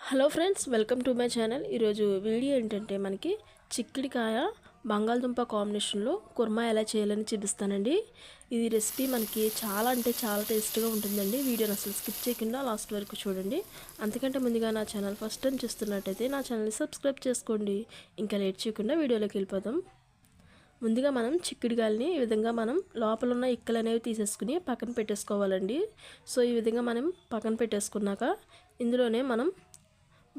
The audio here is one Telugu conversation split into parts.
Hello friends, welcome to my channel. ఈరోజు వీడియో ఏంటంటే మనకి చిక్కుడికాయ బంగాళదుంప కాంబినేషన్లో కుర్మా ఎలా చేయాలని చూపిస్తానండి. ఇది రెసిపీ మనకి చాలా అంటే చాలా టేస్ట్గా ఉంటుందండి. వీడియోని అసలు స్కిప్ చేయకుండా లాస్ట్ వరకు చూడండి. అంతకంటే ముందుగా నా ఛానల్ ఫస్ట్ టైం చూస్తున్నట్టయితే నా ఛానల్ని సబ్స్క్రైబ్ చేసుకోండి. ఇంకా లేట్ చేయకుండా వీడియోలోకి వెళ్ళిపోదాం. ముందుగా మనం చిక్కుడుకాయలని ఈ విధంగా మనం లోపల ఉన్న ఇక్కలు అనేవి తీసేసుకుని పక్కన పెట్టేసుకోవాలండి. సో ఈ విధంగా మనం పక్కన పెట్టేసుకున్నాక ఇందులోనే మనం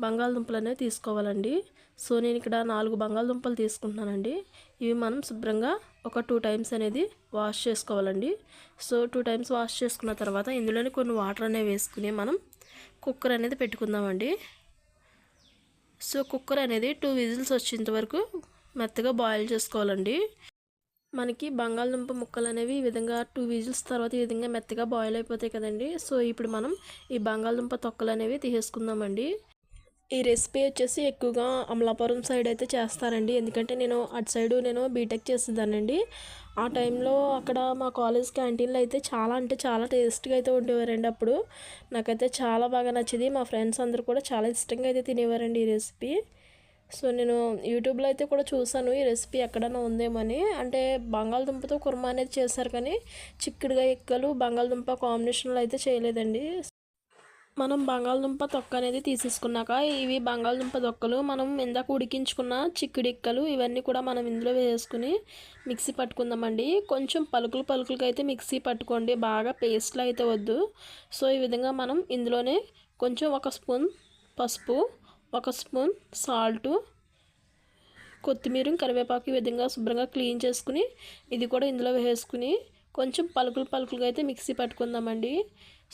బంగాళదుంపలు అనేవి తీసుకోవాలండి. సో నేను ఇక్కడ 4 బంగాళదుంపలు తీసుకుంటున్నానండి. ఇవి మనం శుభ్రంగా ఒక 2 టైమ్స్ అనేది వాష్ చేసుకోవాలండి. సో 2 టైమ్స్ వాష్ చేసుకున్న తర్వాత ఇందులోనే కొన్ని వాటర్ అనేవి వేసుకుని మనం కుక్కర్ అనేది పెట్టుకుందామండి. సో కుక్కర్ అనేది 2 విజిల్స్ వచ్చేంత వరకు మెత్తగా బాయిల్ చేసుకోవాలండి. మనకి బంగాళదుంప ముక్కలు అనేవి ఈ విధంగా 2 విజిల్స్ తర్వాత ఈ విధంగా మెత్తగా బాయిల్ అయిపోతాయి కదండి. సో ఇప్పుడు మనం ఈ బంగాళదుంప తొక్కలు అనేవి తీసేసుకుందామండి. ఈ రెసిపీ వచ్చేసి ఎక్కువగా అమలాపురం సైడ్ అయితే చేస్తారండి. ఎందుకంటే నేను అటు సైడు బీటెక్ చేసేదానండి. ఆ టైంలో అక్కడ మా కాలేజ్ క్యాంటీన్లో అయితే చాలా అంటే చాలా టేస్ట్గా అయితే ఉండేవారండి. అప్పుడు నాకైతే చాలా బాగా నచ్చేది. మా ఫ్రెండ్స్ అందరూ కూడా చాలా ఇష్టంగా అయితే తినేవారండి ఈ రెసిపీ. సో నేను యూట్యూబ్లో అయితే కూడా చూసాను ఈ రెసిపీ ఎక్కడైనా ఉందేమని. అంటే బంగాళదుంపతో కుర్మా అనేది చేశారు కానీ చిక్కుడుగా ఎక్కలు బంగాళదుంప కాంబినేషన్లో అయితే చేయలేదండి. మనం బంగాళదుంప తొక్క అనేది తీసేసుకున్నాక ఇవి బంగాళదుంప తొక్కలు మనం ఇందాక ఉడికించుకున్న చిక్కుడిక్కలు ఇవన్నీ కూడా మనం ఇందులో వేసుకుని మిక్సీ పట్టుకుందామండి. కొంచెం పలుకులుగా అయితే మిక్సీ పట్టుకోండి, బాగా పేస్ట్లో అయితే వద్దు. సో ఈ విధంగా మనం ఇందులోనే కొంచెం 1 స్పూన్ పసుపు, 1 స్పూన్ సాల్టు, కొత్తిమీర, కరివేపాకు ఈ విధంగా శుభ్రంగా క్లీన్ చేసుకుని ఇది కూడా ఇందులో వేసుకుని కొంచెం పలుకులుగా అయితే మిక్సీ పట్టుకుందామండి.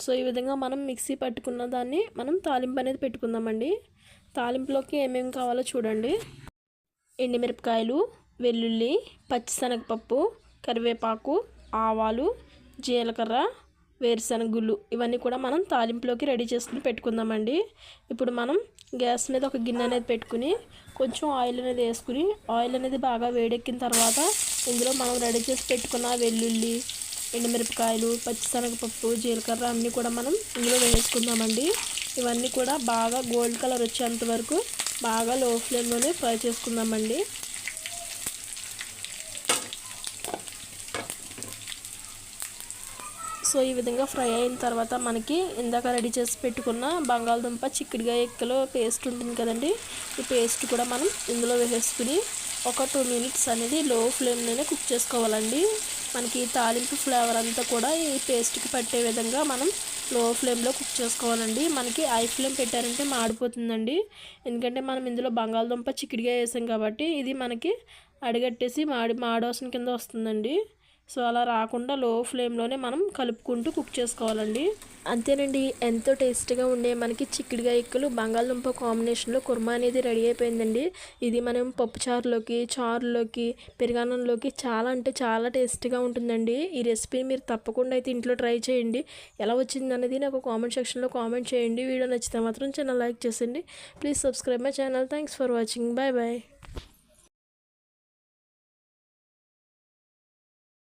సో ఈ విధంగా మనం మిక్సీ పట్టుకున్న దాన్ని మనం తాలింపు అనేది పెట్టుకుందామండి. తాలింపులోకి ఏమేమి కావాలో చూడండి. ఎండుమిరపకాయలు, వెల్లుల్లి, పచ్చిశనగపప్పు, కరివేపాకు, ఆవాలు, జీలకర్ర, వేరుశనగుళ్ళు ఇవన్నీ కూడా మనం తాలింపులోకి రెడీ చేసుకుని పెట్టుకుందామండి. ఇప్పుడు మనం గ్యాస్ మీద ఒక గిన్నె అనేది పెట్టుకుని కొంచెం ఆయిల్ అనేది వేసుకుని ఆయిల్ అనేది బాగా వేడెక్కిన తర్వాత ఇందులో మనం రెడీ చేసి పెట్టుకున్న వెల్లుల్లి, ఎండుమిరపకాయలు, పచ్చిశనగపప్పు, జీలకర్ర అన్నీ కూడా మనం ఇందులో వేసుకుందామండి. ఇవన్నీ కూడా బాగా గోల్డ్ కలర్ వచ్చేంత వరకు బాగా లో ఫ్లేమ్లోనే ఫ్రై చేసుకుందామండి. సో ఈ విధంగా ఫ్రై అయిన తర్వాత మనకి ఇందాక రెడీ చేసి పెట్టుకున్న బంగాళదుంప చిక్కుడుగా ఎక్కలో పేస్ట్ ఉంటుంది కదండి, ఈ పేస్ట్ కూడా మనం ఇందులో వేసుకుని ఒక 2 మినిట్స్ అనేది లో ఫ్లేమ్లోనే కుక్ చేసుకోవాలండి. మనకి తాలింపు ఫ్లేవర్ అంతా కూడా ఈ పేస్ట్కి పట్టే విధంగా మనం లో ఫ్లేమ్లో కుక్ చేసుకోవాలండి. మనకి హై ఫ్లేమ్ పెట్టారంటే మాడిపోతుందండి. ఎందుకంటే మనం ఇందులో బంగాళదుంప చిక్కుడుగా వేసాం కాబట్టి ఇది మనకి అడిగట్టేసి మాడవాసన కింద వస్తుందండి. సో అలా రాకుండా లో ఫ్లేమ్లోనే మనం కలుపుకుంటూ కుక్ చేసుకోవాలండి. అంతేనండి, ఎంతో టేస్టీగా ఉండే మనకి చిక్కుడుగా ఎక్కలు బంగాళదుంప కాంబినేషన్లో కుర్మా అనేది రెడీ అయిపోయిందండి. ఇది మనం పప్పుచారులోకి, చారులోకి, పెరుగన్నంలోకి చాలా అంటే చాలా టేస్టీగా ఉంటుందండి. ఈ రెసిపీ మీరు తప్పకుండా అయితే ఇంట్లో ట్రై చేయండి. ఎలా వచ్చింది అనేది నాకు కామెంట్ సెక్షన్లో కామెంట్ చేయండి. వీడియో నచ్చితే మాత్రం చిన్న లైక్ చేసేయండి. Please subscribe my channel. Thanks for watching. Bye bye.